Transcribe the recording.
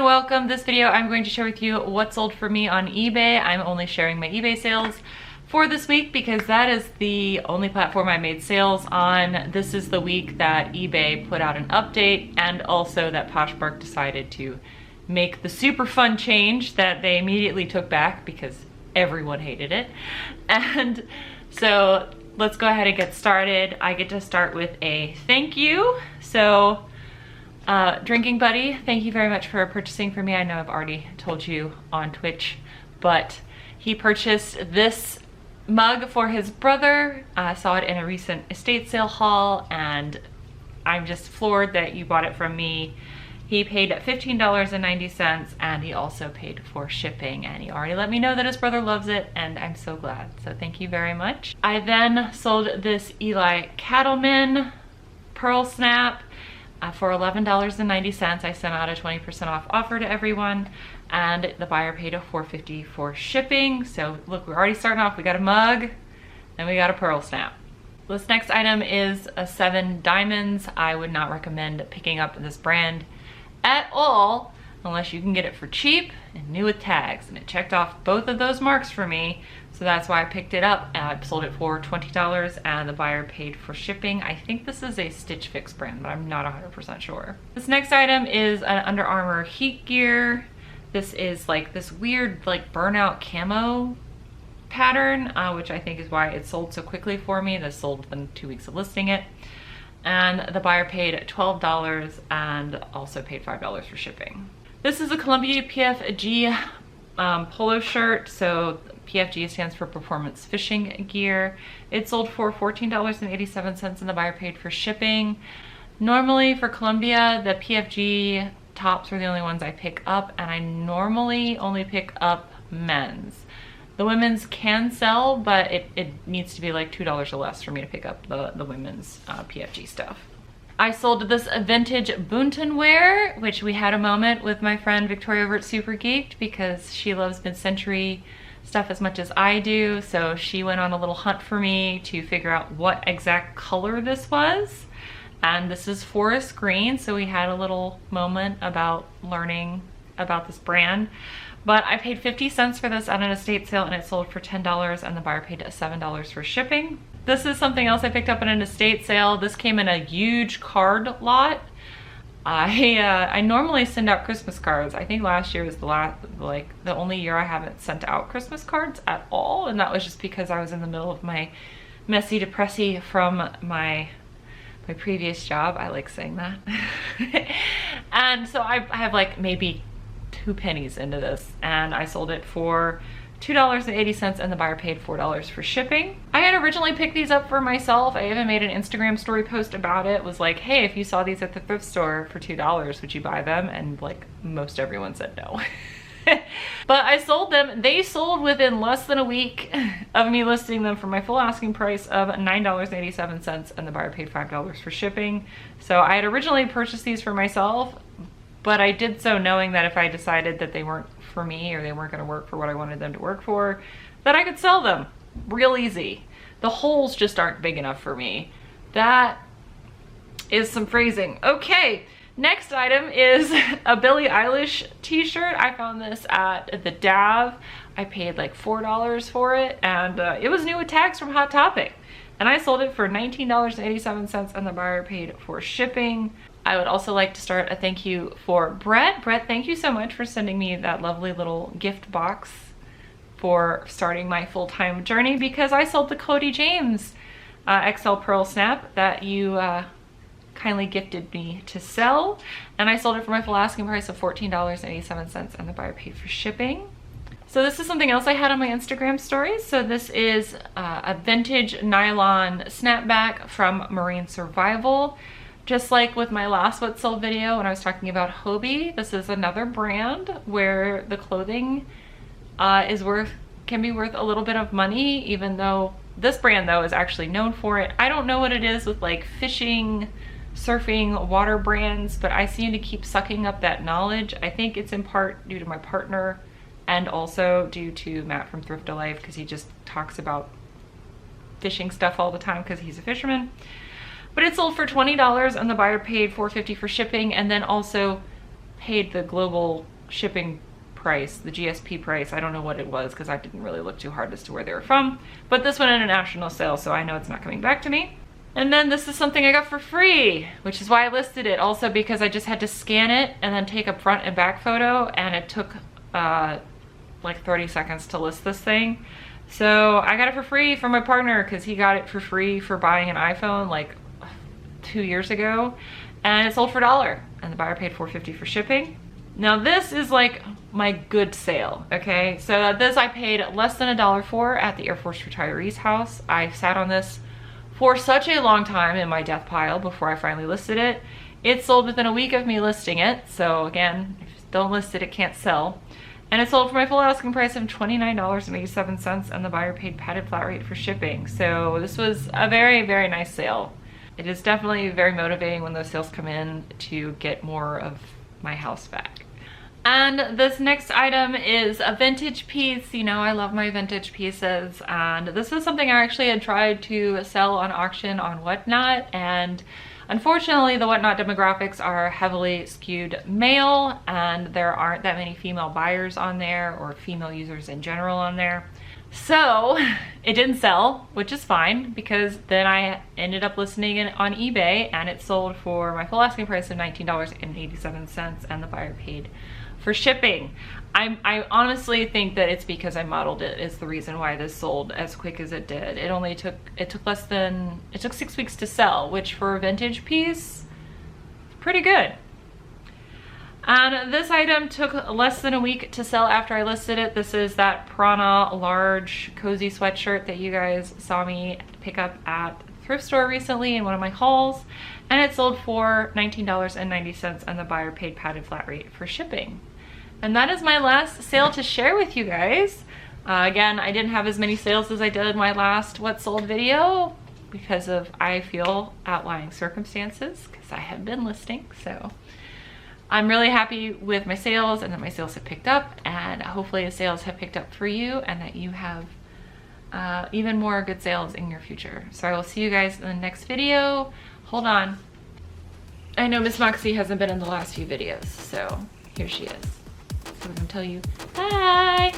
and welcome. This video I'm going to share with you what sold for me on eBay. I'm only sharing my eBay sales for this week because that is the only platform I made sales on. This is the week that eBay put out an update and also that Poshmark decided to make the super fun change that they immediately took back because everyone hated it. And so let's go ahead and get started. I get to start with a thank you. So Drinking Buddy, thank you very much for purchasing for me. I know I've already told you on Twitch, but he purchased this mug for his brother. I saw it in a recent estate sale haul and I'm just floored that you bought it from me. He paid $15.90 and he also paid for shipping, and he already let me know that his brother loves it and I'm so glad. So thank you very much. I then sold this Eli Cattleman Pearl Snap for $11.90. I sent out a 20% off offer to everyone and the buyer paid $4.50 for shipping. So look, we're already starting off. We got a mug and we got a Pearl Snap. This next item is a 7 Diamonds. I would not recommend picking up this brand at all unless you can get it for cheap and new with tags, and it checked off both of those marks for me. So that's why I picked it up. I sold it for $20 and the buyer paid for shipping. I think this is a Stitch Fix brand, but I'm not 100% sure. This next item is an Under Armour heat gear. This is like this weird like burnout camo pattern, which I think is why it sold so quickly for me. This sold within 2 weeks of listing it. And the buyer paid $12 and also paid $5 for shipping. This is a Columbia PFG polo shirt. So PFG stands for Performance Fishing Gear. It sold for $14.87 and the buyer paid for shipping. Normally for Columbia, the PFG tops are the only ones I pick up, and I normally only pick up men's. The women's can sell, but it needs to be like $2 or less for me to pick up the women's PFG stuff. I sold this vintage Boonton wear, which we had a moment with my friend Victoria over at Super Geeked because she loves mid-century stuff as much as I do. So she went on a little hunt for me to figure out what exact color this was. And this is forest green, so we had a little moment about learning about this brand. But I paid 50 cents for this at an estate sale and it sold for $10 and the buyer paid $7 for shipping. This is something else I picked up at an estate sale. This came in a huge card lot. I normally send out Christmas cards. I think last year was the only year I haven't sent out Christmas cards at all, and that was just because I was in the middle of my messy depressy from my previous job. I like saying that. And so I have like maybe 2 pennies into this and I sold it for $2.80 and the buyer paid $4 for shipping. I had originally picked these up for myself. I even made an Instagram story post about it. It was like, hey, if you saw these at the thrift store for $2, would you buy them? And like most everyone said no. But I sold them. They sold within less than a week of me listing them for my full asking price of $9.87 and the buyer paid $5 for shipping. So I had originally purchased these for myself, but I did so knowing that if I decided that they weren't for me or they weren't gonna work for what I wanted them to work for, that I could sell them real easy. The holes just aren't big enough for me. That is some phrasing. Okay, next item is a Billie Eilish t-shirt. I found this at the Dav. I paid like $4 for it and it was new with tags from Hot Topic. And I sold it for $19.87 and the buyer paid for shipping. I would also like to start a thank you for Brett. Brett, thank you so much for sending me that lovely little gift box for starting my full-time journey, because I sold the Cody James XL Pearl Snap that you kindly gifted me to sell. And I sold it for my full asking price of $14.87 and the buyer paid for shipping. So this is something else I had on my Instagram stories. So this is a vintage nylon snapback from Marine Survival. Just like with my last What Sold video when I was talking about Hobie, this is another brand where the clothing can be worth a little bit of money, even though this brand though is actually known for it. I don't know what it is with like fishing, surfing, water brands, but I seem to keep sucking up that knowledge. I think it's in part due to my partner and also due to Matt from Thrift Alive, because he just talks about fishing stuff all the time because he's a fisherman. But it sold for $20 and the buyer paid $4.50 for shipping and then also paid the global shipping price, the GSP price. I don't know what it was because I didn't really look too hard as to where they were from, but this went international sale, so I know it's not coming back to me. And then this is something I got for free, which is why I listed it. Also because I just had to scan it and then take a front and back photo, and it took like 30 seconds to list this thing. So I got it for free from my partner because he got it for free for buying an iPhone like 2 years ago, and it sold for $1 and the buyer paid $4.50 for shipping. Now this is like my good sale, okay? So this I paid less than $1 for at the Air Force retiree's house. I sat on this for such a long time in my death pile before I finally listed it. It sold within a week of me listing it. So again, if you don't list it, it can't sell. And it sold for my full asking price of $29.87, and the buyer paid padded flat rate for shipping. So this was a very, very nice sale. It is definitely very motivating when those sales come in to get more of my house back. And this next item is a vintage piece. You know, I love my vintage pieces, and this is something I actually had tried to sell on auction on Whatnot, and unfortunately the Whatnot demographics are heavily skewed male, and there aren't that many female buyers on there, or female users in general on there. So it didn't sell, which is fine, because then I ended up listing it on eBay, and it sold for my full asking price of $19.87, and the buyer paid for shipping. I honestly think that it's because I modeled it is the reason why this sold as quick as it did. It took 6 weeks to sell, which for a vintage piece, pretty good. And this item took less than a week to sell after I listed it. This is that Prana large cozy sweatshirt that you guys saw me pick up at the thrift store recently in one of my hauls, and it sold for $19.90, and the buyer paid padded flat rate for shipping. And that is my last sale to share with you guys. Again, I didn't have as many sales as I did in my last What Sold video because of, I feel, outlying circumstances, because I have been listing. So I'm really happy with my sales, and that my sales have picked up, and hopefully the sales have picked up for you, and that you have even more good sales in your future. So I will see you guys in the next video. Hold on. I know Miss Moxie hasn't been in the last few videos, so here she is. So I'm gonna tell you bye.